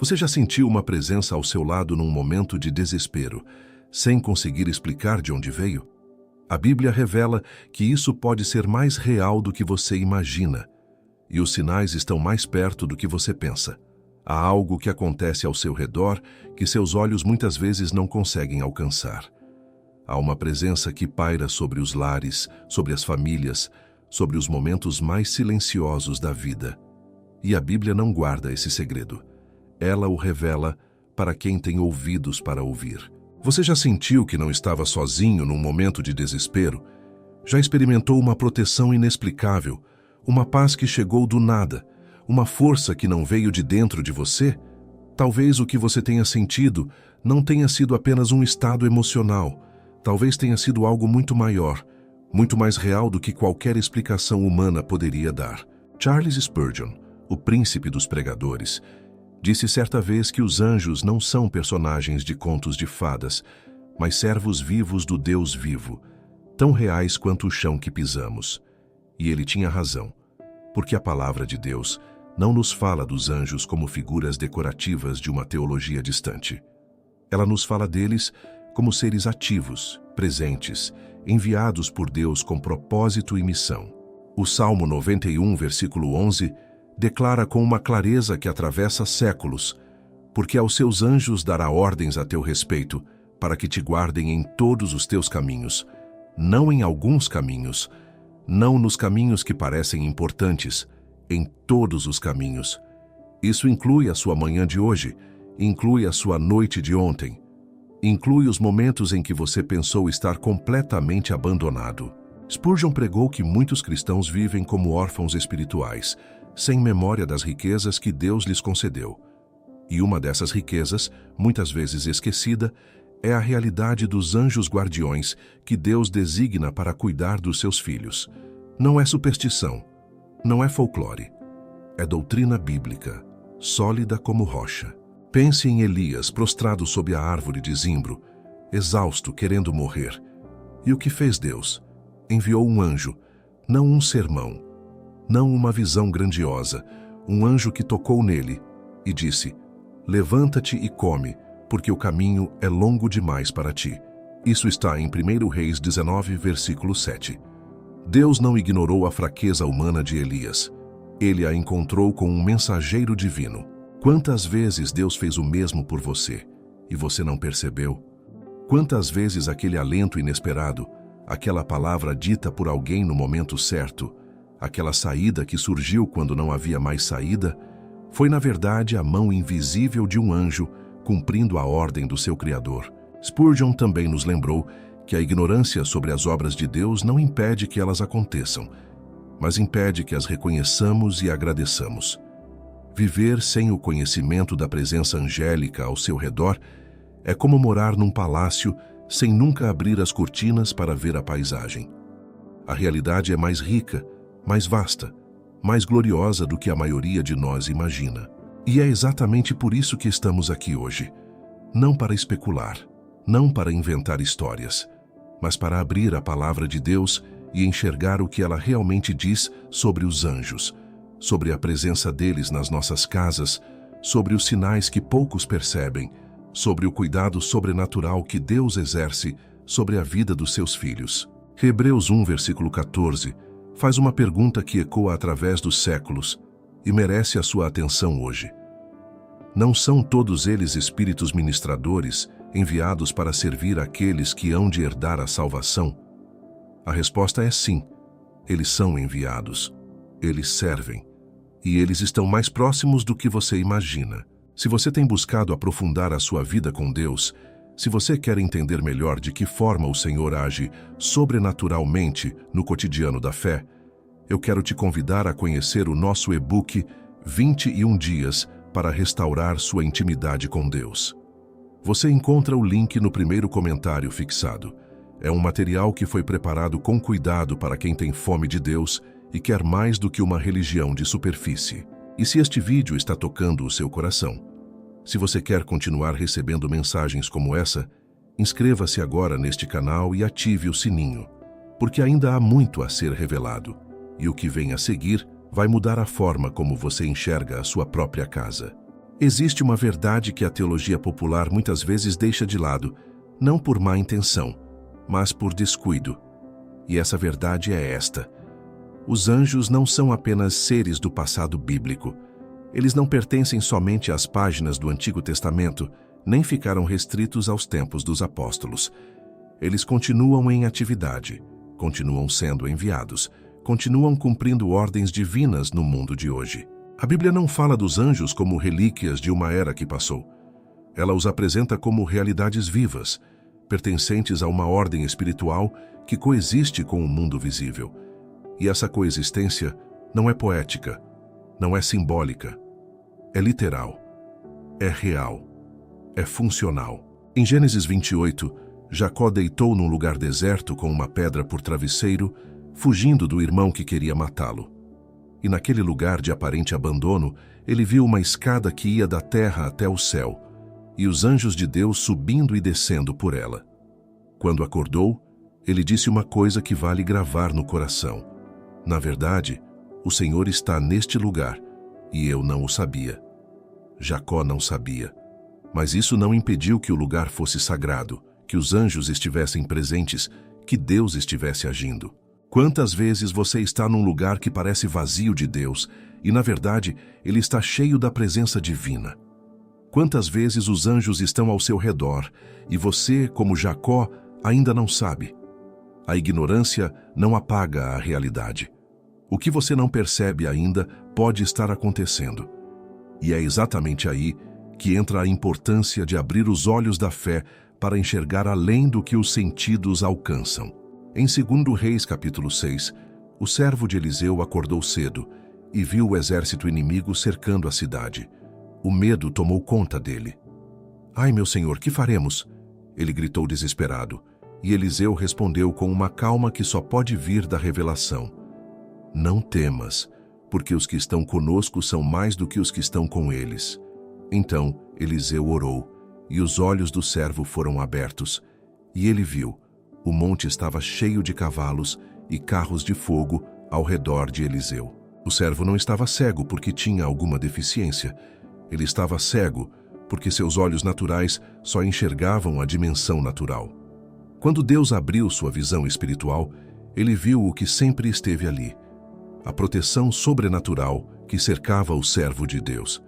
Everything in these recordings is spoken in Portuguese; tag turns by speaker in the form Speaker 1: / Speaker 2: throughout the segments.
Speaker 1: Você já sentiu uma presença ao seu lado num momento de desespero, sem conseguir explicar de onde veio? A Bíblia revela que isso pode ser mais real do que você imagina, e os sinais estão mais perto do que você pensa. Há algo que acontece ao seu redor que seus olhos muitas vezes não conseguem alcançar. Há uma presença que paira sobre os lares, sobre as famílias, sobre os momentos mais silenciosos da vida. E a Bíblia não guarda esse segredo. Ela o revela para quem tem ouvidos para ouvir. Você já sentiu que não estava sozinho num momento de desespero? Já experimentou uma proteção inexplicável, uma paz que chegou do nada, uma força que não veio de dentro de você? Talvez o que você tenha sentido não tenha sido apenas um estado emocional. Talvez tenha sido algo muito maior, muito mais real do que qualquer explicação humana poderia dar. Charles Spurgeon, o príncipe dos pregadores, disse certa vez que os anjos não são personagens de contos de fadas, mas servos vivos do Deus vivo, tão reais quanto o chão que pisamos. E ele tinha razão, porque a palavra de Deus não nos fala dos anjos como figuras decorativas de uma teologia distante. Ela nos fala deles como seres ativos, presentes, enviados por Deus com propósito e missão. O Salmo 91, versículo 11, declara com uma clareza que atravessa séculos: porque aos seus anjos dará ordens a teu respeito, para que te guardem em todos os teus caminhos, não em alguns caminhos, não nos caminhos que parecem importantes, em todos os caminhos. Isso inclui a sua manhã de hoje, inclui a sua noite de ontem, inclui os momentos em que você pensou estar completamente abandonado. Spurgeon pregou que muitos cristãos vivem como órfãos espirituais, sem memória das riquezas que Deus lhes concedeu. E uma dessas riquezas, muitas vezes esquecida, é a realidade dos anjos guardiões que Deus designa para cuidar dos seus filhos. Não é superstição, não é folclore, é doutrina bíblica, sólida como rocha. Pense em Elias prostrado sob a árvore de zimbro, exausto, querendo morrer. E o que fez Deus? Enviou um anjo, não um sermão, não uma visão grandiosa, um anjo que tocou nele e disse: levanta-te e come, porque o caminho é longo demais para ti. Isso está em 1 Reis 19, versículo 7. Deus não ignorou a fraqueza humana de Elias. Ele a encontrou com um mensageiro divino. Quantas vezes Deus fez o mesmo por você e você não percebeu? Quantas vezes aquele alento inesperado, aquela palavra dita por alguém no momento certo, aquela saída que surgiu quando não havia mais saída, foi na verdade a mão invisível de um anjo cumprindo a ordem do seu Criador. Spurgeon também nos lembrou que a ignorância sobre as obras de Deus não impede que elas aconteçam, mas impede que as reconheçamos e agradeçamos. Viver sem o conhecimento da presença angélica ao seu redor é como morar num palácio sem nunca abrir as cortinas para ver a paisagem. A realidade é mais rica, mais vasta, mais gloriosa do que a maioria de nós imagina. E é exatamente por isso que estamos aqui hoje. Não para especular, não para inventar histórias, mas para abrir a palavra de Deus e enxergar o que ela realmente diz sobre os anjos, sobre a presença deles nas nossas casas, sobre os sinais que poucos percebem, sobre o cuidado sobrenatural que Deus exerce sobre a vida dos seus filhos. Hebreus 1, versículo 14, faz uma pergunta que ecoa através dos séculos e merece a sua atenção hoje. Não são todos eles espíritos ministradores enviados para servir aqueles que hão de herdar a salvação? A resposta é sim. Eles são enviados. Eles servem. E eles estão mais próximos do que você imagina. Se você tem buscado aprofundar a sua vida com Deus, se você quer entender melhor de que forma o Senhor age sobrenaturalmente no cotidiano da fé, eu quero te convidar a conhecer o nosso e-book 21 Dias para Restaurar Sua Intimidade com Deus. Você encontra o link no primeiro comentário fixado. É um material que foi preparado com cuidado para quem tem fome de Deus e quer mais do que uma religião de superfície. E se este vídeo está tocando o seu coração, se você quer continuar recebendo mensagens como essa, inscreva-se agora neste canal e ative o sininho, porque ainda há muito a ser revelado, e o que vem a seguir vai mudar a forma como você enxerga a sua própria casa. Existe uma verdade que a teologia popular muitas vezes deixa de lado, não por má intenção, mas por descuido. E essa verdade é esta: os anjos não são apenas seres do passado bíblico. Eles não pertencem somente às páginas do Antigo Testamento, nem ficaram restritos aos tempos dos apóstolos. Eles continuam em atividade, continuam sendo enviados, continuam cumprindo ordens divinas no mundo de hoje. A Bíblia não fala dos anjos como relíquias de uma era que passou. Ela os apresenta como realidades vivas, pertencentes a uma ordem espiritual que coexiste com o mundo visível. E essa coexistência não é poética, não é simbólica, é literal, é real, é funcional. Em Gênesis 28, Jacó deitou num lugar deserto com uma pedra por travesseiro, fugindo do irmão que queria matá-lo. E naquele lugar de aparente abandono, ele viu uma escada que ia da terra até o céu, e os anjos de Deus subindo e descendo por ela. Quando acordou, ele disse uma coisa que vale gravar no coração: na verdade, o Senhor está neste lugar, e eu não o sabia. Jacó não sabia, mas isso não impediu que o lugar fosse sagrado, que os anjos estivessem presentes, que Deus estivesse agindo. Quantas vezes você está num lugar que parece vazio de Deus, e na verdade, ele está cheio da presença divina? Quantas vezes os anjos estão ao seu redor, e você, como Jacó, ainda não sabe? A ignorância não apaga a realidade. O que você não percebe ainda pode estar acontecendo. E é exatamente aí que entra a importância de abrir os olhos da fé para enxergar além do que os sentidos alcançam. Em 2 Reis, capítulo 6, o servo de Eliseu acordou cedo e viu o exército inimigo cercando a cidade. O medo tomou conta dele. "Ai, meu senhor, que faremos?" Ele gritou desesperado, e Eliseu respondeu com uma calma que só pode vir da revelação: "Não temas, porque os que estão conosco são mais do que os que estão com eles." Então Eliseu orou, e os olhos do servo foram abertos, e ele viu: o monte estava cheio de cavalos e carros de fogo ao redor de Eliseu. O servo não estava cego porque tinha alguma deficiência. Ele estava cego porque seus olhos naturais só enxergavam a dimensão natural. Quando Deus abriu sua visão espiritual, ele viu o que sempre esteve ali: a proteção sobrenatural que cercava o servo de Deus.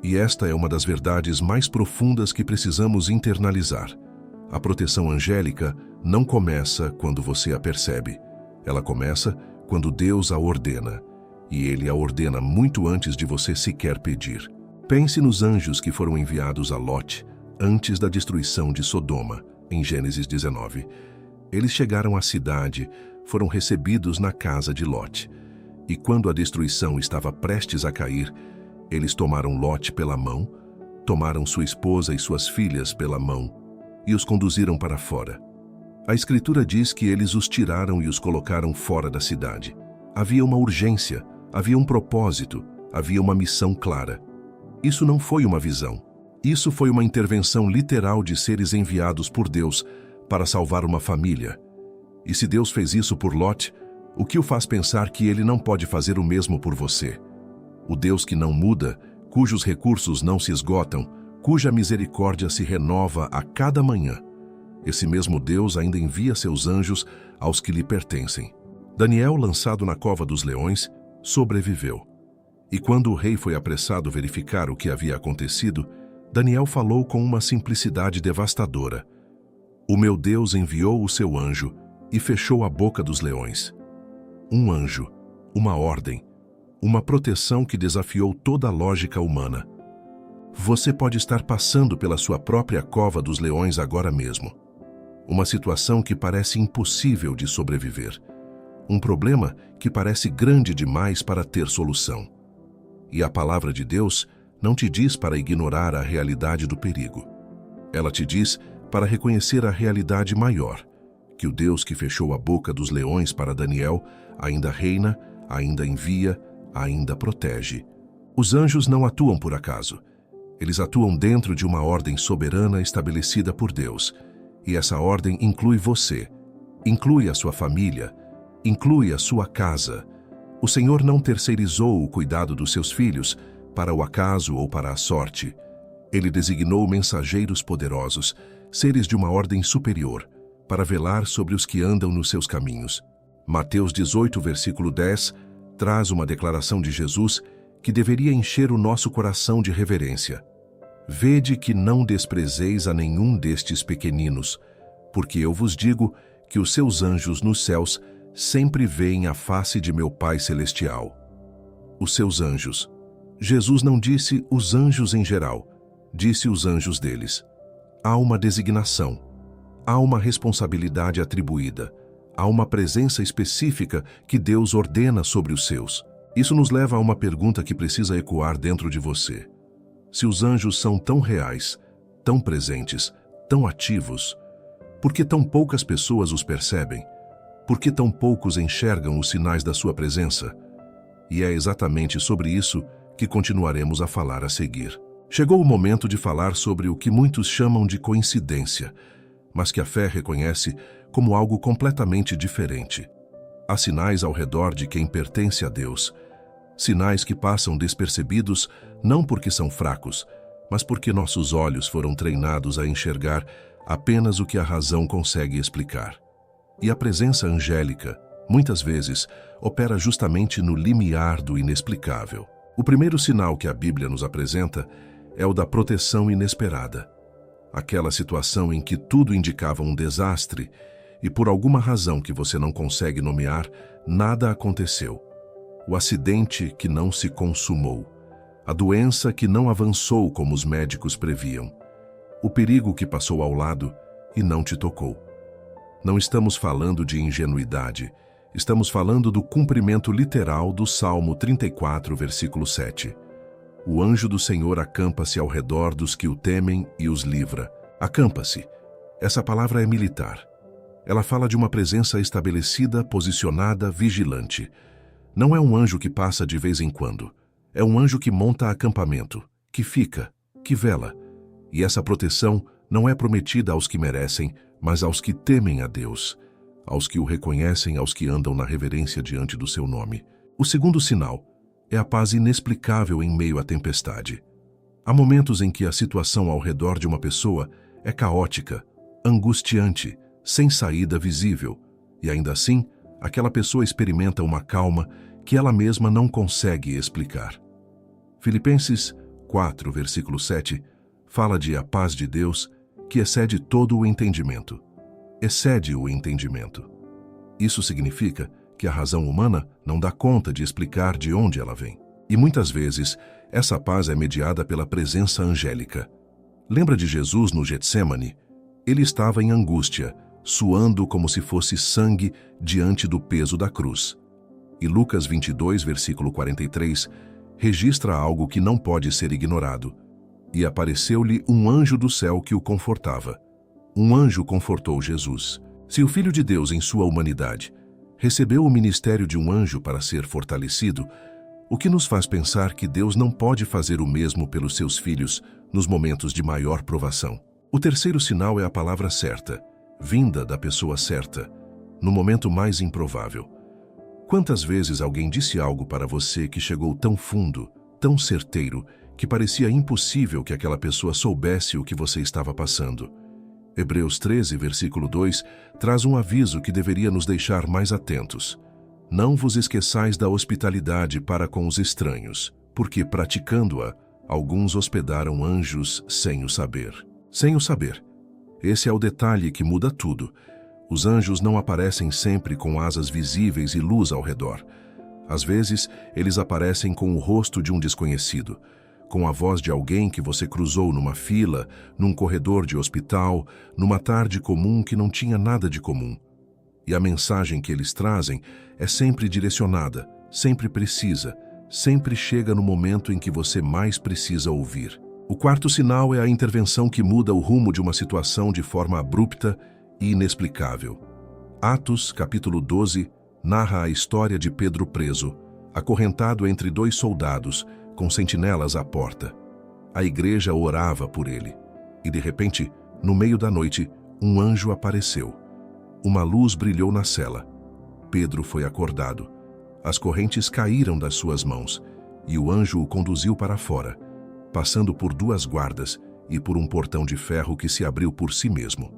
Speaker 1: E esta é uma das verdades mais profundas que precisamos internalizar. A proteção angélica não começa quando você a percebe. Ela começa quando Deus a ordena. E Ele a ordena muito antes de você sequer pedir. Pense nos anjos que foram enviados a Lot antes da destruição de Sodoma, em Gênesis 19. Eles chegaram à cidade, foram recebidos na casa de Lot. E quando a destruição estava prestes a cair, eles tomaram Lot pela mão, tomaram sua esposa e suas filhas pela mão e os conduziram para fora. A Escritura diz que eles os tiraram e os colocaram fora da cidade. Havia uma urgência, havia um propósito, havia uma missão clara. Isso não foi uma visão. Isso foi uma intervenção literal de seres enviados por Deus para salvar uma família. E se Deus fez isso por Lot, o que o faz pensar que Ele não pode fazer o mesmo por você? O Deus que não muda, cujos recursos não se esgotam, cuja misericórdia se renova a cada manhã. Esse mesmo Deus ainda envia seus anjos aos que lhe pertencem. Daniel, lançado na cova dos leões, sobreviveu. E quando o rei foi apressado verificar o que havia acontecido, Daniel falou com uma simplicidade devastadora: "O meu Deus enviou o seu anjo e fechou a boca dos leões." Um anjo, uma ordem, uma proteção que desafiou toda a lógica humana. Você pode estar passando pela sua própria cova dos leões agora mesmo. Uma situação que parece impossível de sobreviver. Um problema que parece grande demais para ter solução. E a palavra de Deus não te diz para ignorar a realidade do perigo. Ela te diz para reconhecer a realidade maior, que o Deus que fechou a boca dos leões para Daniel ainda reina, ainda envia, ainda protege. Os anjos não atuam por acaso. Eles atuam dentro de uma ordem soberana estabelecida por Deus. E essa ordem inclui você, inclui a sua família, inclui a sua casa. O Senhor não terceirizou o cuidado dos seus filhos, para o acaso ou para a sorte. Ele designou mensageiros poderosos, seres de uma ordem superior, para velar sobre os que andam nos seus caminhos. Mateus 18, versículo 10, traz uma declaração de Jesus que deveria encher o nosso coração de reverência. Vede que não desprezeis a nenhum destes pequeninos, porque eu vos digo que os seus anjos nos céus sempre veem a face de meu Pai Celestial. Os seus anjos. Jesus não disse os anjos em geral, disse os anjos deles. Há uma designação, há uma responsabilidade atribuída, há uma presença específica que Deus ordena sobre os seus. Isso nos leva a uma pergunta que precisa ecoar dentro de você. Se os anjos são tão reais, tão presentes, tão ativos, por que tão poucas pessoas os percebem? Por que tão poucos enxergam os sinais da sua presença? E é exatamente sobre isso que continuaremos a falar a seguir. Chegou o momento de falar sobre o que muitos chamam de coincidência, mas que a fé reconhece como algo completamente diferente. Há sinais ao redor de quem pertence a Deus, sinais que passam despercebidos não porque são fracos, mas porque nossos olhos foram treinados a enxergar apenas o que a razão consegue explicar. E a presença angélica, muitas vezes, opera justamente no limiar do inexplicável. O primeiro sinal que a Bíblia nos apresenta é o da proteção inesperada. Aquela situação em que tudo indicava um desastre e, por alguma razão que você não consegue nomear, nada aconteceu. O acidente que não se consumou. A doença que não avançou como os médicos previam. O perigo que passou ao lado e não te tocou. Não estamos falando de ingenuidade. Estamos falando do cumprimento literal do Salmo 34, versículo 7. O anjo do Senhor acampa-se ao redor dos que o temem e os livra. Acampa-se. Essa palavra é militar. Ela fala de uma presença estabelecida, posicionada, vigilante. Não é um anjo que passa de vez em quando. É um anjo que monta acampamento, que fica, que vela. E essa proteção não é prometida aos que merecem, mas aos que temem a Deus, aos que o reconhecem, aos que andam na reverência diante do seu nome. O segundo sinal é a paz inexplicável em meio à tempestade. Há momentos em que a situação ao redor de uma pessoa é caótica, angustiante, sem saída visível, e ainda assim, aquela pessoa experimenta uma calma que ela mesma não consegue explicar. Filipenses 4, versículo 7, fala de a paz de Deus que excede todo o entendimento. Excede o entendimento. Isso significa que a razão humana não dá conta de explicar de onde ela vem. E muitas vezes, essa paz é mediada pela presença angélica. Lembra de Jesus no Getsêmani? Ele estava em angústia, suando como se fosse sangue diante do peso da cruz. E Lucas 22, versículo 43, registra algo que não pode ser ignorado. E apareceu-lhe um anjo do céu que o confortava. Um anjo confortou Jesus. Se o Filho de Deus, em sua humanidade, recebeu o ministério de um anjo para ser fortalecido, o que nos faz pensar que Deus não pode fazer o mesmo pelos seus filhos nos momentos de maior provação. O terceiro sinal é a palavra certa, vinda da pessoa certa, no momento mais improvável. Quantas vezes alguém disse algo para você que chegou tão fundo, tão certeiro, que parecia impossível que aquela pessoa soubesse o que você estava passando? Hebreus 13, versículo 2, traz um aviso que deveria nos deixar mais atentos. Não vos esqueçais da hospitalidade para com os estranhos, porque, praticando-a, alguns hospedaram anjos sem o saber. Sem o saber. Esse é o detalhe que muda tudo. Os anjos não aparecem sempre com asas visíveis e luz ao redor. Às vezes, eles aparecem com o rosto de um desconhecido, com a voz de alguém que você cruzou numa fila, num corredor de hospital, numa tarde comum que não tinha nada de comum. E a mensagem que eles trazem é sempre direcionada, sempre precisa, sempre chega no momento em que você mais precisa ouvir. O quarto sinal é a intervenção que muda o rumo de uma situação de forma abrupta e inexplicável. Atos, capítulo 12, narra a história de Pedro preso, acorrentado entre dois soldados, com sentinelas à porta. A igreja orava por ele. E de repente, no meio da noite, um anjo apareceu. Uma luz brilhou na cela. Pedro foi acordado. As correntes caíram das suas mãos e o anjo o conduziu para fora, passando por 2 guardas e por um portão de ferro que se abriu por si mesmo.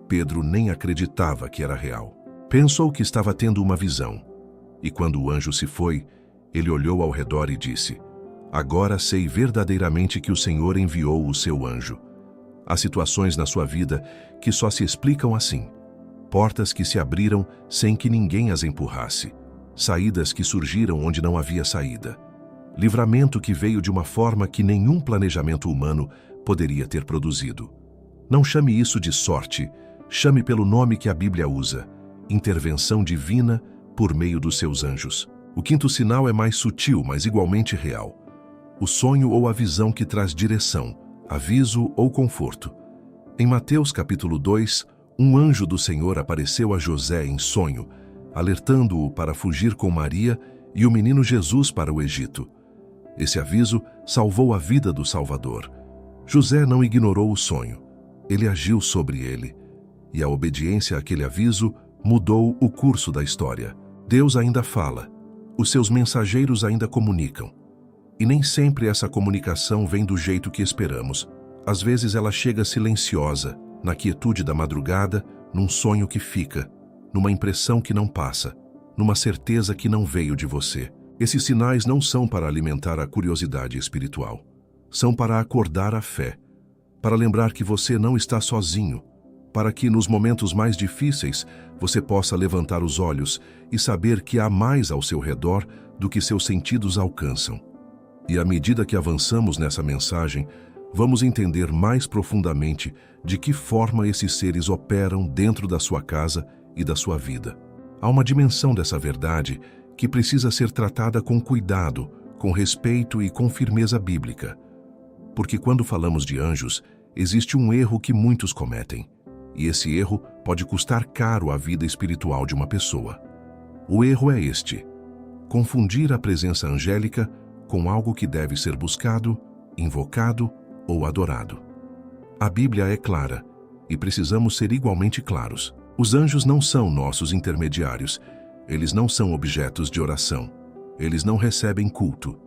Speaker 1: Pedro nem acreditava que era real. Pensou que estava tendo uma visão, e quando o anjo se foi, ele olhou ao redor e disse: "Agora sei verdadeiramente que o Senhor enviou o seu anjo." Há situações na sua vida que só se explicam assim. Portas que se abriram sem que ninguém as empurrasse. Saídas que surgiram onde não havia saída. Livramento que veio de uma forma que nenhum planejamento humano poderia ter produzido. Não chame isso de sorte, chame pelo nome que a Bíblia usa: intervenção divina por meio dos seus anjos. O 5º sinal é mais sutil, mas igualmente real. O sonho ou a visão que traz direção, aviso ou conforto. Em Mateus capítulo 2, um anjo do Senhor apareceu a José em sonho, alertando-o para fugir com Maria e o menino Jesus para o Egito. Esse aviso salvou a vida do Salvador. José não ignorou o sonho. Ele agiu sobre ele. E a obediência àquele aviso mudou o curso da história. Deus ainda fala. Os seus mensageiros ainda comunicam. E nem sempre essa comunicação vem do jeito que esperamos. Às vezes ela chega silenciosa, na quietude da madrugada, num sonho que fica, numa impressão que não passa, numa certeza que não veio de você. Esses sinais não são para alimentar a curiosidade espiritual. São para acordar a fé, para lembrar que você não está sozinho, para que nos momentos mais difíceis você possa levantar os olhos e saber que há mais ao seu redor do que seus sentidos alcançam. E à medida que avançamos nessa mensagem, vamos entender mais profundamente de que forma esses seres operam dentro da sua casa e da sua vida. Há uma dimensão dessa verdade que precisa ser tratada com cuidado, com respeito e com firmeza bíblica. Porque quando falamos de anjos, existe um erro que muitos cometem, e esse erro pode custar caro à vida espiritual de uma pessoa. O erro é este: confundir a presença angélica com algo que deve ser buscado, invocado ou adorado. A Bíblia é clara, e precisamos ser igualmente claros. Os anjos não são nossos intermediários, eles não são objetos de oração, eles não recebem culto.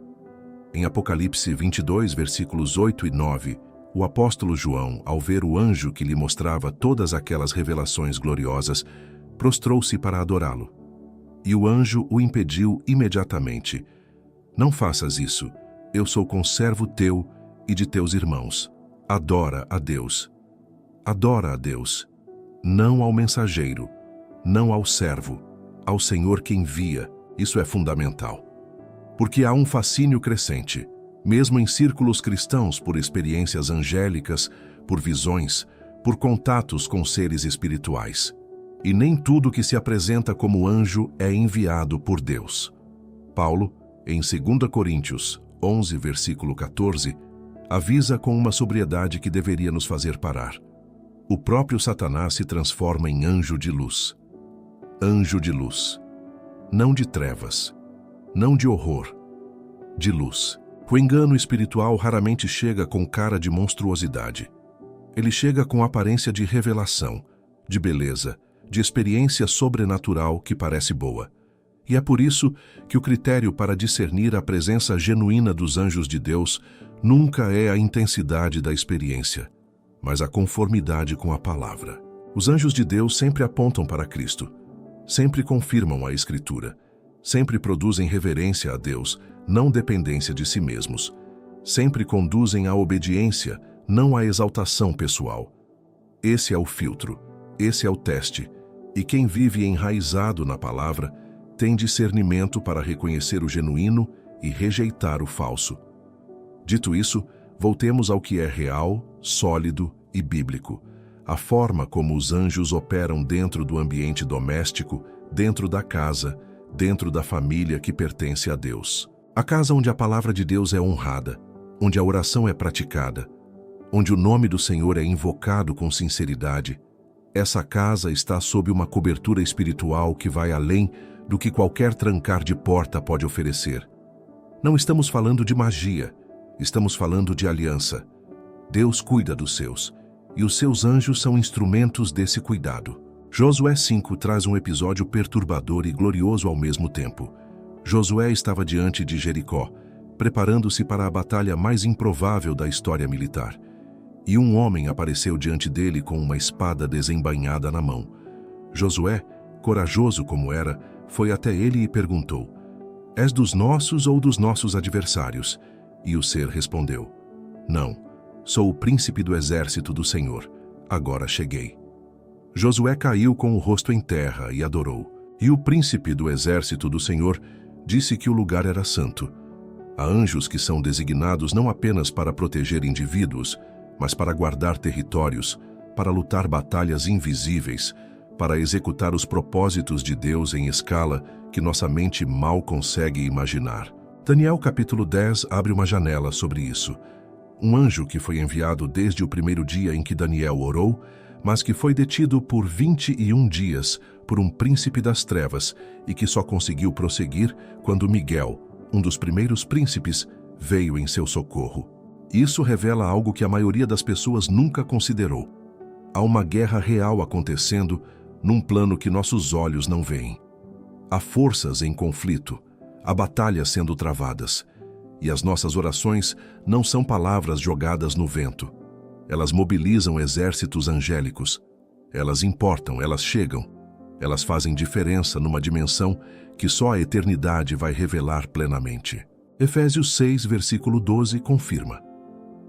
Speaker 1: Em Apocalipse 22, versículos 8 e 9, o apóstolo João, ao ver o anjo que lhe mostrava todas aquelas revelações gloriosas, prostrou-se para adorá-lo. E o anjo o impediu imediatamente. "Não faças isso, eu sou conservo teu e de teus irmãos. Adora a Deus. Adora a Deus. Não ao mensageiro, não ao servo, ao Senhor que envia." Isso é fundamental. Porque há um fascínio crescente, mesmo em círculos cristãos, por experiências angélicas, por visões, por contatos com seres espirituais. E nem tudo que se apresenta como anjo é enviado por Deus. Paulo, em 2 Coríntios 11, versículo 14, avisa com uma sobriedade que deveria nos fazer parar. O próprio Satanás se transforma em anjo de luz. Anjo de luz. Não de trevas. Não de horror. De luz. O engano espiritual raramente chega com cara de monstruosidade. Ele chega com aparência de revelação, de beleza, de experiência sobrenatural que parece boa. E é por isso que o critério para discernir a presença genuína dos anjos de Deus nunca é a intensidade da experiência, mas a conformidade com a palavra. Os anjos de Deus sempre apontam para Cristo, sempre confirmam a Escritura, sempre produzem reverência a Deus, não dependência de si mesmos, sempre conduzem à obediência, não à exaltação pessoal. Esse é o filtro, esse é o teste, e quem vive enraizado na palavra tem discernimento para reconhecer o genuíno e rejeitar o falso. Dito isso, voltemos ao que é real, sólido e bíblico. A forma como os anjos operam dentro do ambiente doméstico, dentro da casa, dentro da família que pertence a Deus. A casa onde a palavra de Deus é honrada, onde a oração é praticada, onde o nome do Senhor é invocado com sinceridade. Essa casa está sob uma cobertura espiritual que vai além do que qualquer trancar de porta pode oferecer. Não estamos falando de magia, estamos falando de aliança. Deus cuida dos seus, e os seus anjos são instrumentos desse cuidado. Josué 5 traz um episódio perturbador e glorioso ao mesmo tempo. Josué estava diante de Jericó, preparando-se para a batalha mais improvável da história militar. E um homem apareceu diante dele com uma espada desembainhada na mão. Josué, corajoso como era, foi até ele e perguntou: És dos nossos ou dos nossos adversários? E o ser respondeu: Não, sou o príncipe do exército do Senhor. Agora cheguei. Josué caiu com o rosto em terra e adorou. E o príncipe do exército do Senhor disse que o lugar era santo. Há anjos que são designados não apenas para proteger indivíduos, mas para guardar territórios, para lutar batalhas invisíveis, para executar os propósitos de Deus em escala que nossa mente mal consegue imaginar. Daniel capítulo 10 abre uma janela sobre isso. Um anjo que foi enviado desde o primeiro dia em que Daniel orou, mas que foi detido por 21 dias por um príncipe das trevas e que só conseguiu prosseguir quando Miguel, um dos primeiros príncipes, veio em seu socorro. Isso revela algo que a maioria das pessoas nunca considerou. Há uma guerra real acontecendo num plano que nossos olhos não veem. Há forças em conflito, há batalhas sendo travadas, e as nossas orações não são palavras jogadas no vento. Elas mobilizam exércitos angélicos. Elas importam, elas chegam. Elas fazem diferença numa dimensão que só a eternidade vai revelar plenamente. Efésios 6, versículo 12, confirma: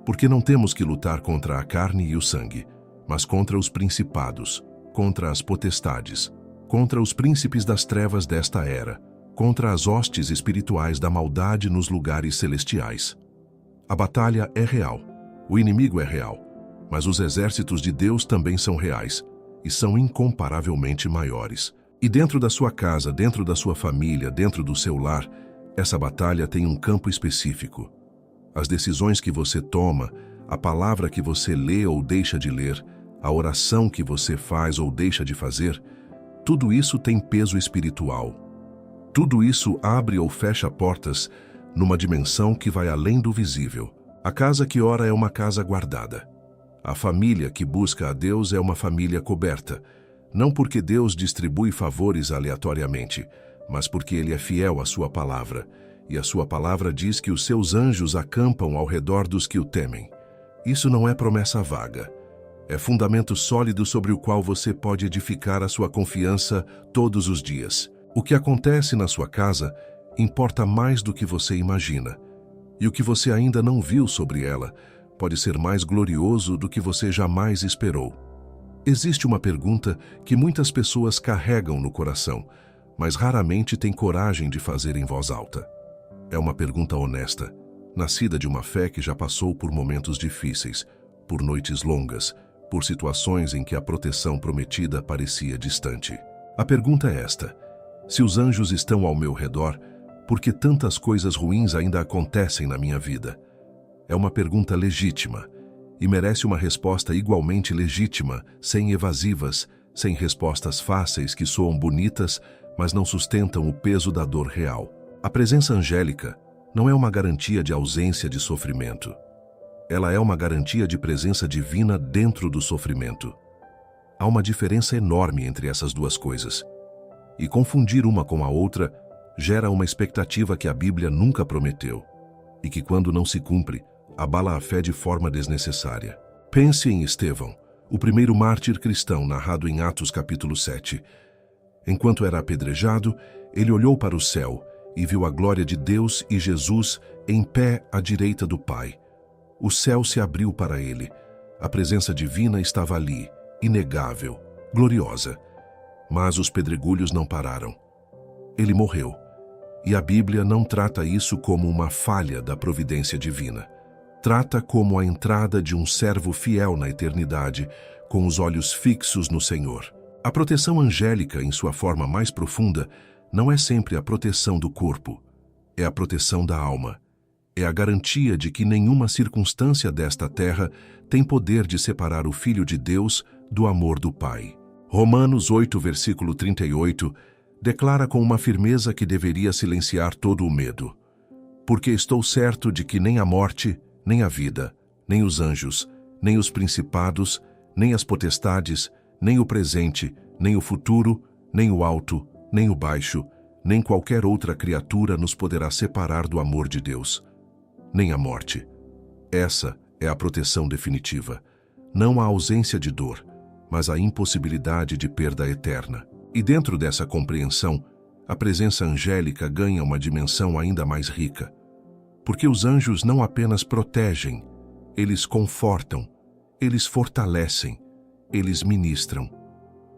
Speaker 1: Porque não temos que lutar contra a carne e o sangue, mas contra os principados, contra as potestades, contra os príncipes das trevas desta era, contra as hostes espirituais da maldade nos lugares celestiais. A batalha é real, o inimigo é real, mas os exércitos de Deus também são reais e são incomparavelmente maiores. E dentro da sua casa, dentro da sua família, dentro do seu lar, essa batalha tem um campo específico. As decisões que você toma, a palavra que você lê ou deixa de ler, a oração que você faz ou deixa de fazer, tudo isso tem peso espiritual. Tudo isso abre ou fecha portas numa dimensão que vai além do visível. A casa que ora é uma casa guardada. A família que busca a Deus é uma família coberta, não porque Deus distribui favores aleatoriamente, mas porque Ele é fiel à sua palavra, e a sua palavra diz que os seus anjos acampam ao redor dos que o temem. Isso não é promessa vaga. É fundamento sólido sobre o qual você pode edificar a sua confiança todos os dias. O que acontece na sua casa importa mais do que você imagina, e o que você ainda não viu sobre ela pode ser mais glorioso do que você jamais esperou. Existe uma pergunta que muitas pessoas carregam no coração, mas raramente têm coragem de fazer em voz alta. É uma pergunta honesta, nascida de uma fé que já passou por momentos difíceis, por noites longas, por situações em que a proteção prometida parecia distante. A pergunta é esta: se os anjos estão ao meu redor, por que tantas coisas ruins ainda acontecem na minha vida? É uma pergunta legítima e merece uma resposta igualmente legítima, sem evasivas, sem respostas fáceis que soam bonitas, mas não sustentam o peso da dor real. A presença angélica não é uma garantia de ausência de sofrimento. Ela é uma garantia de presença divina dentro do sofrimento. Há uma diferença enorme entre essas duas coisas. E confundir uma com a outra gera uma expectativa que a Bíblia nunca prometeu, e que, quando não se cumpre, abala a fé de forma desnecessária. Pense em Estevão, o primeiro mártir cristão narrado em Atos capítulo 7. Enquanto era apedrejado, ele olhou para o céu e viu a glória de Deus e Jesus em pé à direita do Pai. O céu se abriu para ele. A presença divina estava ali, inegável, gloriosa. Mas os pedregulhos não pararam. Ele morreu. E a Bíblia não trata isso como uma falha da providência divina. Trata como a entrada de um servo fiel na eternidade, com os olhos fixos no Senhor. A proteção angélica, em sua forma mais profunda, não é sempre a proteção do corpo. É a proteção da alma. É a garantia de que nenhuma circunstância desta terra tem poder de separar o Filho de Deus do amor do Pai. Romanos 8, versículo 38, declara com uma firmeza que deveria silenciar todo o medo: Porque estou certo de que nem a morte, nem a vida, nem os anjos, nem os principados, nem as potestades, nem o presente, nem o futuro, nem o alto, nem o baixo, nem qualquer outra criatura nos poderá separar do amor de Deus, nem a morte. Essa é a proteção definitiva. Não a ausência de dor, mas a impossibilidade de perda eterna. E dentro dessa compreensão, a presença angélica ganha uma dimensão ainda mais rica. Porque os anjos não apenas protegem, eles confortam, eles fortalecem, eles ministram.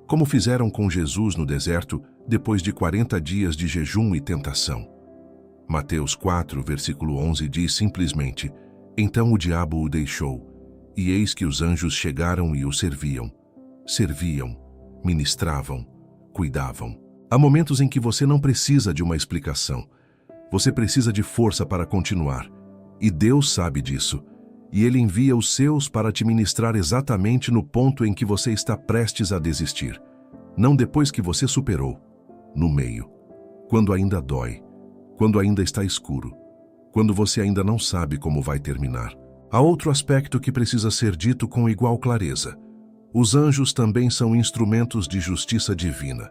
Speaker 1: Como fizeram com Jesus no deserto depois de 40 dias de jejum e tentação. Mateus 4, versículo 11 diz simplesmente: Então o diabo o deixou, e eis que os anjos chegaram e o serviam. Serviam, ministravam, cuidavam. Há momentos em que você não precisa de uma explicação. Você precisa de força para continuar. E Deus sabe disso. E Ele envia os seus para te ministrar exatamente no ponto em que você está prestes a desistir. Não depois que você superou. No meio. Quando ainda dói. Quando ainda está escuro. Quando você ainda não sabe como vai terminar. Há outro aspecto que precisa ser dito com igual clareza. Os anjos também são instrumentos de justiça divina.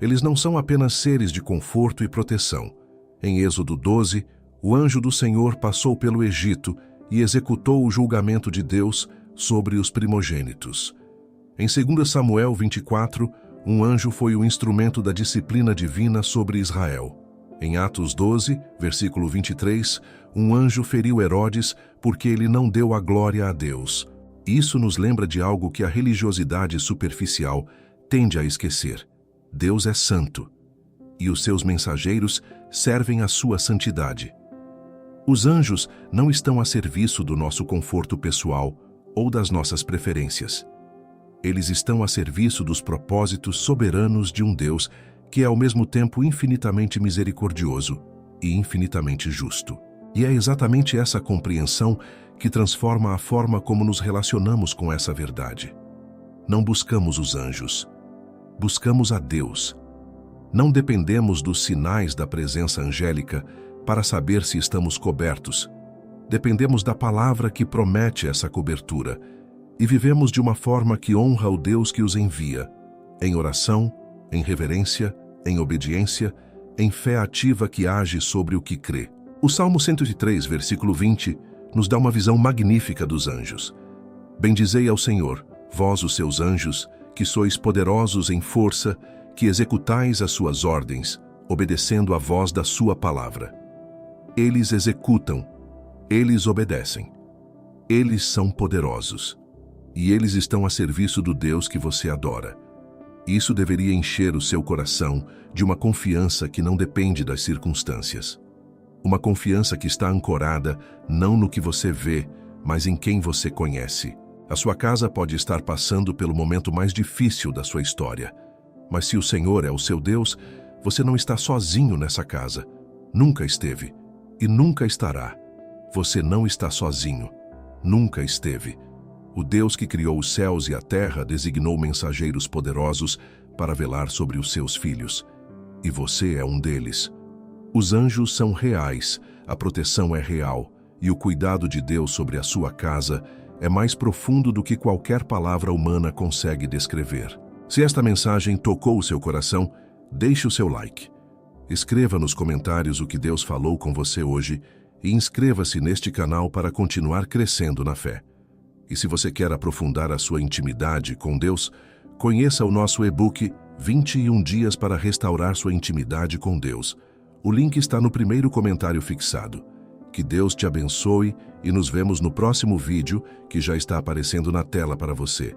Speaker 1: Eles não são apenas seres de conforto e proteção. Em Êxodo 12, o anjo do Senhor passou pelo Egito e executou o julgamento de Deus sobre os primogênitos. Em 2 Samuel 24, um anjo foi o instrumento da disciplina divina sobre Israel. Em Atos 12, versículo 23, um anjo feriu Herodes porque ele não deu a glória a Deus. Isso nos lembra de algo que a religiosidade superficial tende a esquecer. Deus é santo, e os seus mensageiros servem à sua santidade. Os anjos não estão a serviço do nosso conforto pessoal ou das nossas preferências. Eles estão a serviço dos propósitos soberanos de um Deus que é ao mesmo tempo infinitamente misericordioso e infinitamente justo. E é exatamente essa compreensão que transforma a forma como nos relacionamos com essa verdade. Não buscamos os anjos, buscamos a Deus. Não dependemos dos sinais da presença angélica para saber se estamos cobertos. Dependemos da palavra que promete essa cobertura e vivemos de uma forma que honra o Deus que os envia, em oração, em reverência, em obediência, em fé ativa que age sobre o que crê. O Salmo 103, versículo 20, nos dá uma visão magnífica dos anjos. Bendizei ao Senhor, vós os seus anjos, que sois poderosos em força, que executais as suas ordens, obedecendo a voz da sua palavra. Eles executam, eles obedecem. Eles são poderosos. E eles estão a serviço do Deus que você adora. Isso deveria encher o seu coração de uma confiança que não depende das circunstâncias. Uma confiança que está ancorada não no que você vê, mas em quem você conhece. A sua casa pode estar passando pelo momento mais difícil da sua história. Mas se o Senhor é o seu Deus, você não está sozinho nessa casa. Nunca esteve e nunca estará. Você não está sozinho. Nunca esteve. O Deus que criou os céus e a terra designou mensageiros poderosos para velar sobre os seus filhos. E você é um deles. Os anjos são reais, a proteção é real, e o cuidado de Deus sobre a sua casa é mais profundo do que qualquer palavra humana consegue descrever. Se esta mensagem tocou o seu coração, deixe o seu like. Escreva nos comentários o que Deus falou com você hoje e inscreva-se neste canal para continuar crescendo na fé. E se você quer aprofundar a sua intimidade com Deus, conheça o nosso e-book 21 dias para restaurar sua intimidade com Deus. O link está no primeiro comentário fixado. Que Deus te abençoe e nos vemos no próximo vídeo que já está aparecendo na tela para você.